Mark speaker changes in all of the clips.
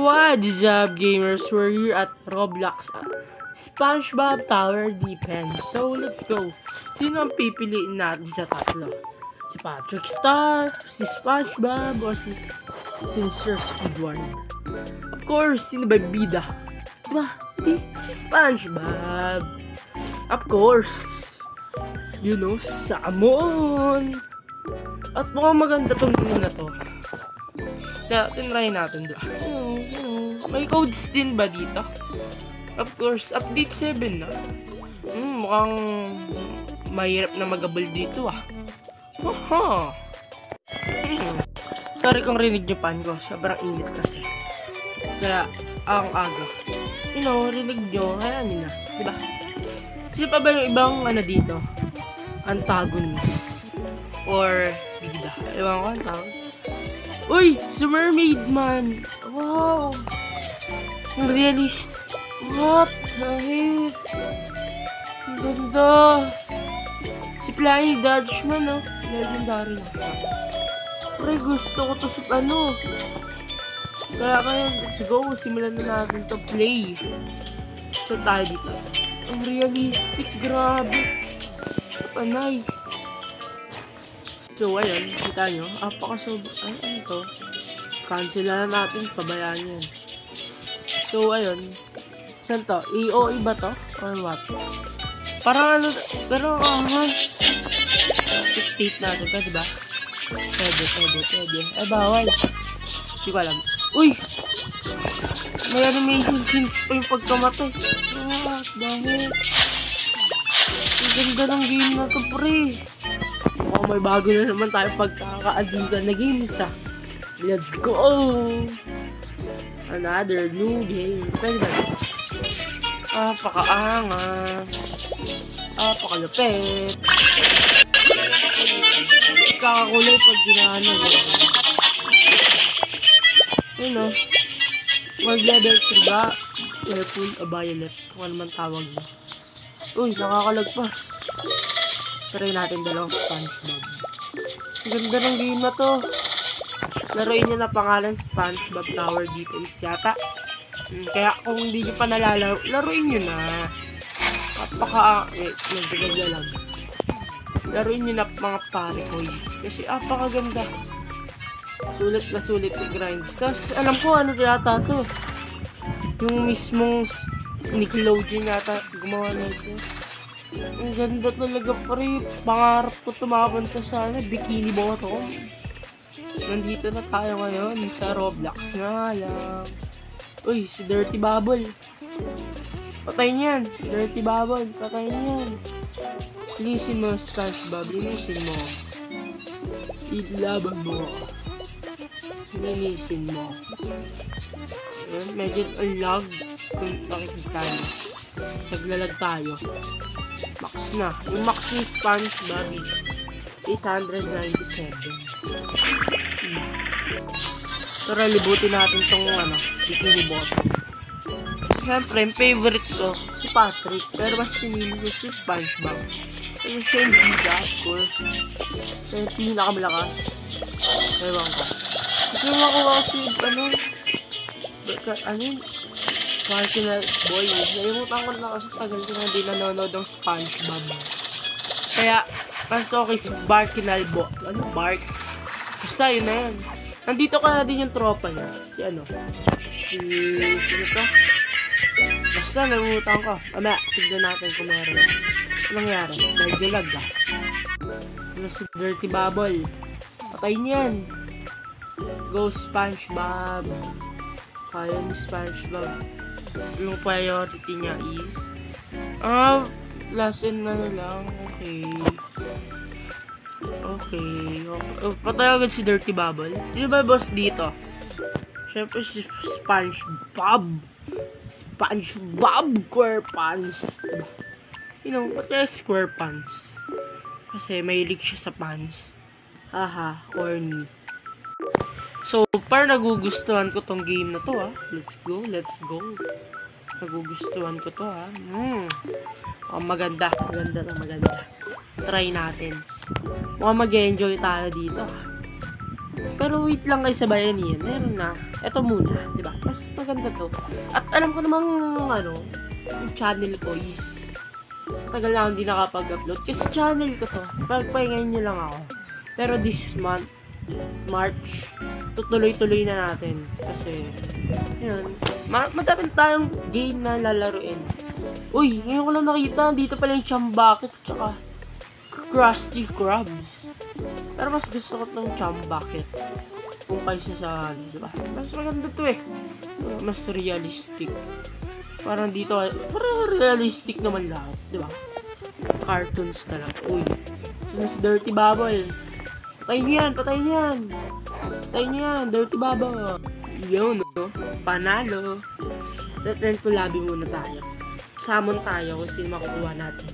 Speaker 1: What's up, gamers? We're here at Roblox SpongeBob Tower Defense. So, let's go. Sino ang pipiliin natin sa tatlo? Si Patrick Star, si SpongeBob, o si Sir Squidward? Of course, sino ba bida? Diba? Si SpongeBob. Of course. You know, Salmon. At mukhang maganda tong game na to. Kaya, tinry natin doon. May codes din ba dito? Of course, update 7 na. Mukhang mahirap na mag-abol dito ah. Haha. Sorry kung rinig nyo pan ko. Sobrang init kasi. Kaya, ang aga. Rinig nyo. Kaya nila. Diba? Sino pa ba yung ibang dito? Antagonist. Or, bida. Ewan ko ang tawag. Uy! Si Mermaid Man! Wow! Ang realist. What the heck? Ang ganda. Si Flying Dutchman, oh. Legendary na. Pre, gusto ko to sa Kaya, let's go. Simulan na natin to play. So, tayo dito. Ang realistic. Grabe. Nice. So, ayun, kita nyo, ano to? Cancel na natin, pabayaan yan. So, ayun. Saan to? EOE ba to? Or what? Parang pero, dictate natin to, diba? Pwede. Ay, bawal. Hindi ko alam. Uy! May animation scenes pa yung pagkamatay. What the heck? Ang ganda ng game na to, pre. May bago na naman tayo pagkakaadikan na games ah. Let's go! Another new game. Pwede ba? Pakaangas. Pakalupit. Kakakulay pag ginano. Yun o. Mag-level 3 ba? Purple o violet. Kung ano man tawag mo. Uy, nakakalagpas. Try natin dalawang SpongeBob. Ganda ng game na to. Laruin nyo na pangalan SpongeBob Tower Defense yata. Kaya kung hindi nyo pa nalalaro, laruin nyo na. Nagdagaglalag. Laruin nyo na mga pare ko. Kasi apakaganda. Sulit na sulit yung grind. Tapos alam ko ano yata to. Yung mismong Nickelodeon yata gumawa na ito. Ang ganda talaga pre. Pangarap ko tumapunta sa Bikini Bottom. Nandito na tayo ngayon sa Roblox nga lang. Uy, si Dirty Bubble. Patayin yan. Dirty Bubble. Patayin yan. Linisin mo, SpongeBob. Linisin mo. Ilaban mo. Linisin mo. Ayan, medyo lag. Kung nakikita nyo. Naglalag tayo. Max na. Yung max ni SpongeBob is 897. Tara, libutin natin tong Bikini Bottom. Siyempre, yung favorite ko, si Patrick. Pero mas pinili ko si SpongeBob. Kasi siya yung bida, of course. Siya yung pinakamalakas. Ewan ko. Kasi makuha kasi, Marginal Boy. Nalimutan ko na kasi tagal ko na din nanonood ng SpongeBob. Kaya, mas okay si Marginal Boy. Bark? Basta yun na yan. Nandito ka na din yung tropa niya. Sino to? Basta, nalimutan ko. Tignan natin kung meron. Ano nangyari? Medyo lag ah. Si Dirty Bubble. Patay niyan. Go SpongeBob. Kaya ni SpongeBob. Yung priority niya is lasin na lang. Okay. Patay agad si Dirty Bubble. Sino ba boss dito? Siyempre si SpongeBob SquarePants. Patay SquarePants. Kasi mahilig siya sa pants. Haha, corny. So, parang nagugustuhan ko tong game na to Let's go. Nagugustuhan ko to maganda. Try natin. Mukhang mag-enjoy tayo dito Pero wait lang kayo sa Bayanihan. Meron na. Ito muna. Diba? Mas maganda to. At alam ko namang yung channel ko is tagal na akong di nakapag-upload. Kasi channel ko to. Pagpahingayin nyo lang ako. Pero this month, March, tutuloy-tuloy na natin. Kasi, yun. Madami tayong game na lalaruin. Uy, ngayon ko lang nakita. Dito pala yung Chambucket. Tsaka Krusty Krabs. Pero mas gusto ko itong Chambucket kung kaysa sa diba? Mas maganda to eh. Mas realistic. Parang dito, parang realistic naman lahat, diba? Cartoons talaga. Uy, ito si Dirty Bubble. Patayin yan, patayin yan. Patayin yan, Dirty Bubble. Yun, no? Panalo. Return to lobby muna tayo. Summon tayo kung sino makukuha natin.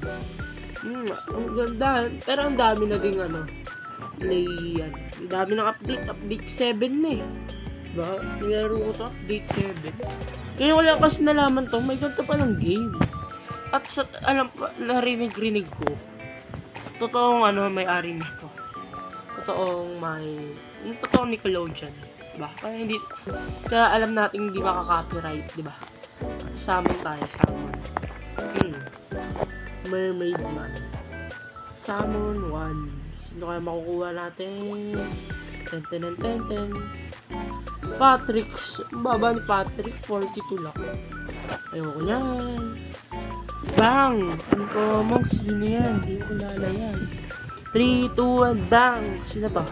Speaker 1: Ang ganda. Pero ang dami na ding play yan. Ang dami ng update. Update 7 na eh. Diba? Nilaro ko to, update 7. Kaya ko lang kasi nalaman to, may ganito pa ng game. At sa, narinig ko, totoong may-ari nito. Totoong Nickelodeon. Diba? Kaya alam natin hindi makaka-copyright, diba? Summon tayo, summon. Mermaid Man. Summon 1. Sino kaya makukuha natin? Ten. Patrick. Baba ni Patrick. 42 lang. Ayoko yan. Bang! Uncommon. Sino yan? Hindi ko lala yan. 3, 2, 1. Bang! Sino to?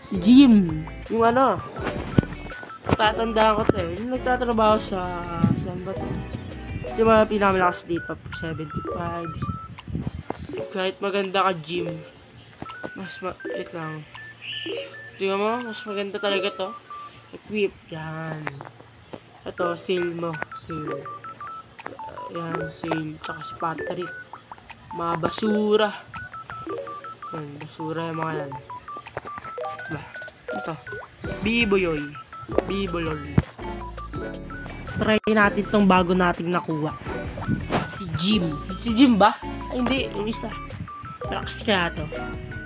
Speaker 1: Si Jim. Yung tatandaan ko to eh. Yung nagtatrabaho sa saan ba to? Yung mga pinakamalakas dito, 75. Kahit maganda ka, Jim. Wait lang. Tingnan mo, mas maganda talaga to. Equip, yan. Ito, sale mo. Sale. Yan, sale. Tsaka si Patrick. Mga basura. Yan, basura yung mga yan. Diba? Ito. Biboyoy. Bibolol. Try natin tong bago nating nakuha. Si Jim. Si Jim ba? Ay, hindi. Yung isa. Malakas kaya to.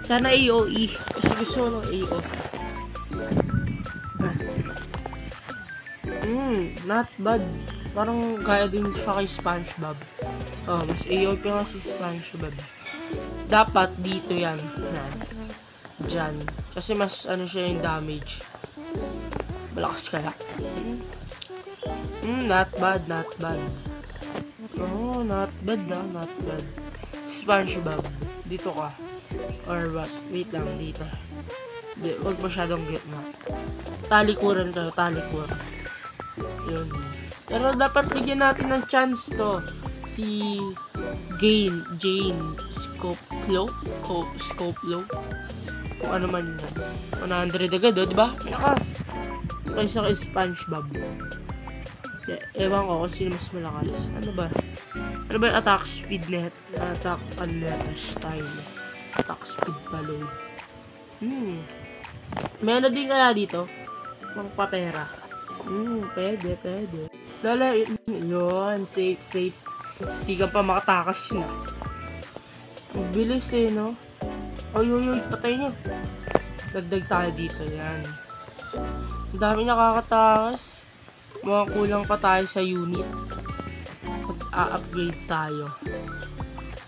Speaker 1: Sana AOE. Kasi gusto ko ng AOE. Not bad. Parang kaya din siya kay SpongeBob. Oh, mas AOE pa nga si SpongeBob. Dapat dito yan. Diyan. Kasi mas siya yung damage. Malakas kaya. Not bad, not bad. Oh, not bad not bad. SpongeBob, dito ka. Or what? Wait lang, dito. Huwag masyadong gitna. Talikuran tayo, talikuran. Yun. Pero dapat bigyan natin ng chance to. Si Jane Scopelo. Kung ano man yun. 100 agad, diba? Malakas. Kaysa kay SpongeBob. Ewan ko kung sino mas malakas. Ano ba yung attack speed net? Attack style. Attack speed pala yun. Meron din kaya dito? Mga papera. Pwede. Lala, yun. Safe. Hindi ka pa makatakas yun. Ang bilis no? Oy, patay nyo. Dagdag tayo dito, yan. Ang dami nakakatakas. Mga kulang pa tayo sa unit. Pag-upgrade tayo.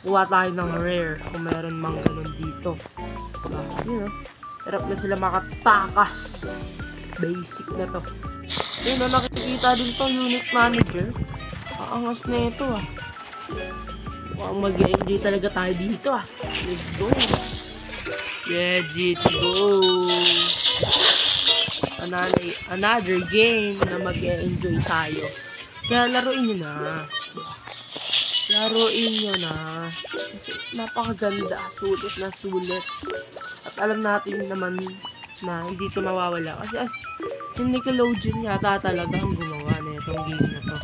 Speaker 1: Kuha tayo ng rare kung meron mang ganun dito. Yun Hirap na sila makatakas. Basic na to. Yun nakikita din to unit manager. Aangas na ito Mukhang mag-enjoy talaga tayo dito Let's go. Let's go. Another game na mag-enjoy tayo. Kaya laruin nyo na. Kasi napakaganda. Sulit. At alam natin naman na hindi ito mawawala. Kasi yung Nickelodeon yata talaga ang gumawa na itong game na to.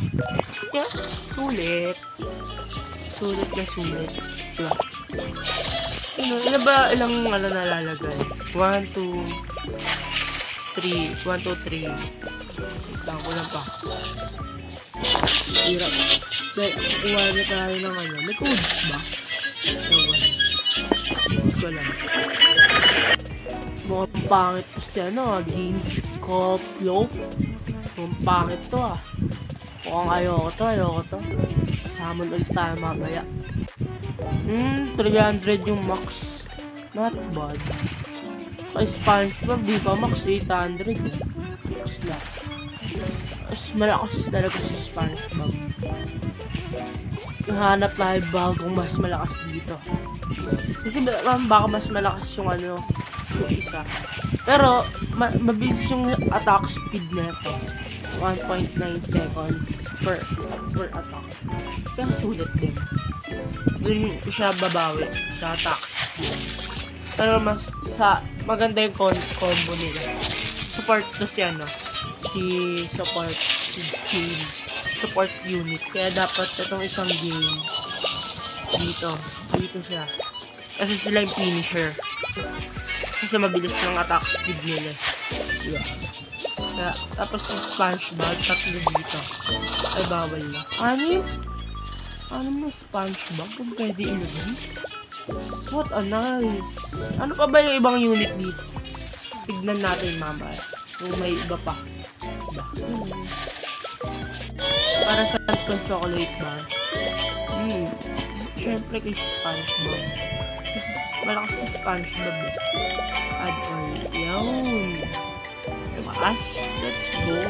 Speaker 1: Kaya sulit. Diba? Ano ba ilang nalalagay? 1, 2, 3. Lang ko lang pa. Hirap. Dahil, kukuha na tayo ng may codes ba? Ewan. Ko lang. Mukhang pangit to si Games Call. Mukhang pangit to Mukhang ayoko to. Summon ulit tayo mamaya. 300 yung max. Not bad. Kay SpongeBob, di ba max 800 Max na. Mas malakas talaga si SpongeBob. Nahanap tayo bagong mas malakas dito. Kasi baka mas malakas yung yung isa. Pero, mabilis yung attack speed nito. 1.9 seconds per attack. Kaya sulit din. Doon siya babawi sa attack speed. Pero maganda yung combo nila. Support to si support unit. Kaya dapat itong isang game dito siya. Kasi sila yung finisher. Kasi mabilis ng attack speed nila. Yeah. Kaya, tapos yung SpongeBob, tatlo dito. Ay, bawal na. Ano mo SpongeBob? Kung pwede ilagay? What a nice. Ano pa ba yung ibang unit dito? Tignan natin mamaya. Kung may iba pa. Para sa chocolate bar. Siyempre kay SpongeBob. Kasi malakas si SpongeBob Add on. Yun. Tumakas. Let's go.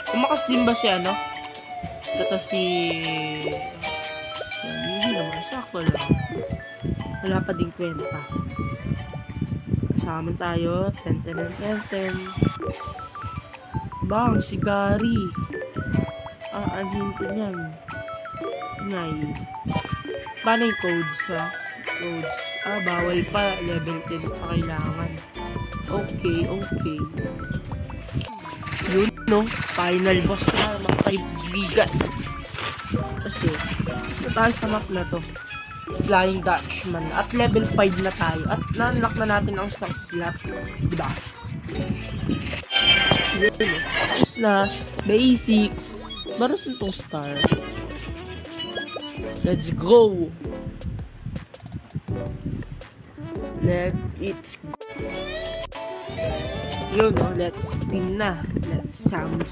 Speaker 1: Tumakas din ba si Ito si... Hindi naman. Sakto lang. Wala pa din kwenta. Kasama tayo. Ten. Bang, si Gary. Anhin ko niyan. Ngay. Paano yung codes, Codes. Bawal pa. Level 10 pa kailangan. Okay. Yun, final boss na, mga kaibigan. Kasi tayo sa map na to. Si Flying Dutchman. At level 5 na tayo. At na-unlock na natin ang isang slot. Diba? Yun, tapos na. Basic. Baros itong star. Let's go! Let's go. Let's spin na. Let's summon.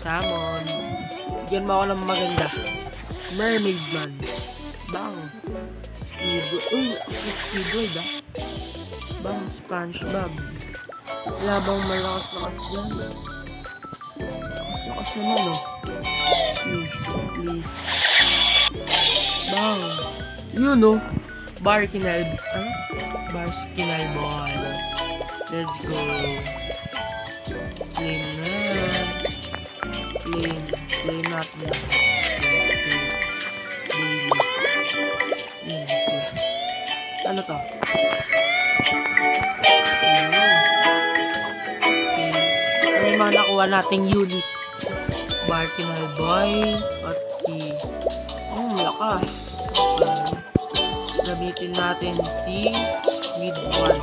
Speaker 1: Bigyan mo ako ng maganda. Mermaid man. Bang. Squidward. Squidward Bang, SpongeBob. Wala bang malakas dyan? Lakas naman, Please. Bang. Barkinal ball. Let's go. Claim natin. Ano to? Ano yung mga nakuha nating unit? Barkinal boy at si lakas. Gamitin natin si Squidward.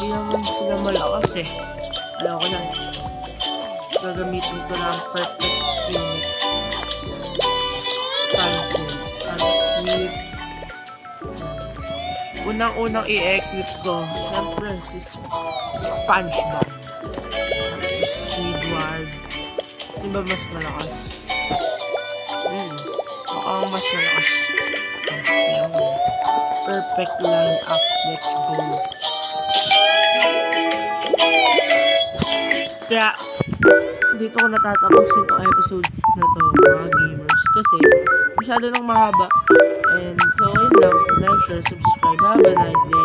Speaker 1: Hindi naman sila malakas Alam ko na. Gagamitin ko ng perfect unit. Cancel. Unang i-equip ko. Siyempre si SpongeBob. Squidward. Sino ba mas malakas? Mukhang mas malakas. Perfect line up. Let's go. Kaya, dito ko natatapos itong episode na to, mga gamers. Kasi, masyado nang mahaba. And so, yun lang. Like, share, subscribe. Have a nice day.